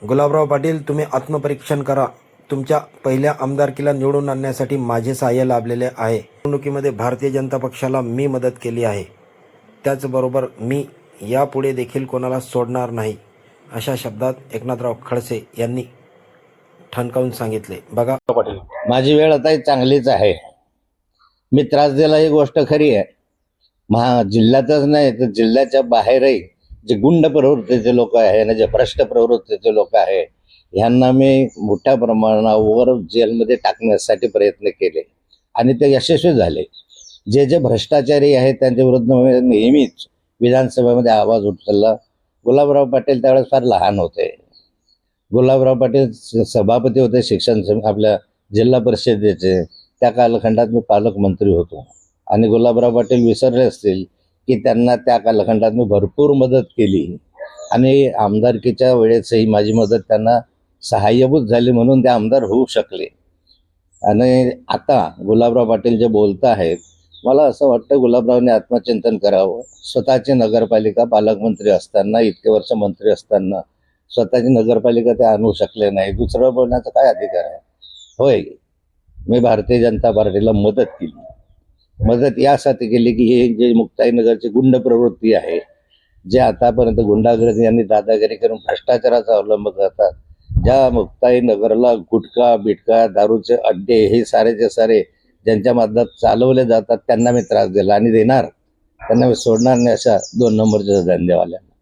गुलाबराव पाटील, तुम्ही आत्मपरीक्षण करा. तुमच्या पहिल्या आमदारकीला निवडून आणण्यासाठी माझे सहाय्य लाभलेले आहे. निवडणुकीमध्ये भारतीय जनता पक्षाला मी मदत केली आहे. त्याचबरोबर मी यापुढे देखील कोणाला सोडणार नाही, अशा शब्दात एकनाथराव खडसे यांनी ठणकावून सांगितले. बघा पाटील, माझी वेळ आता चांगलीच आहे. मी त्रास दिला ही गोष्ट खरी आहे. जिल्ह्यातच नाही तर जिल्ह्याच्या बाहेरही जे गुंड प्रवृत्तीचे लोक आहे ना, जे भ्रष्ट प्रवृत्तीचे लोक आहे, ह्यांना मी मोठ्या प्रमाणावर जेलमध्ये टाकण्यासाठी प्रयत्न केले आणि ते यशस्वी झाले. जे जे भ्रष्टाचारी आहेत त्यांच्या विरुद्ध नेहमीच विधानसभेमध्ये आवाज उठवला. गुलाबराव पाटील त्यावेळेस फार लहान होते. गुलाबराव पाटील सभापती होते शिक्षण आपल्या जिल्हा परिषदेचे. त्या कालखंडात मी पालकमंत्री होतो आणि गुलाबराव पाटील विसरले असतील की त्यांना त्या कालखंडात मी भरपूर मदत केली आणि आमदारकीच्या वेळेसही माझी मदत त्यांना सहाय्यभूत झाली, म्हणून ते आमदार होऊ शकले. आणि आता गुलाबराव पाटील जे बोलत आहेत, मला असं वाटतं गुलाबरावने आत्मचिंतन करावं. स्वतःची नगरपालिका पालकमंत्री असताना, इतके वर्ष मंत्री असताना स्वतःची नगरपालिका ते आणू शकले नाही. दुसरं बोलण्याचा काय अधिकार आहे? होय, मी भारतीय जनता पार्टीला मदत केली. मदत यासाठी केली की हे जे मुक्ताईनगरची गुंड प्रवृत्ती आहे, जे आतापर्यंत गुंडागिरी आणि दादागिरी करून भ्रष्टाचाराचा अवलंब करतात, ज्या मुक्ताईनगरला गुटखा बिटखा दारूचे अड्डे हे सारेचे सारे ज्यांच्या माध्यमात चालवले जातात, त्यांना मी त्रास दिला आणि देणार, त्यांना मी सोडणार नाही अशा 2 नंबरच्या धंदेवाल्यांना.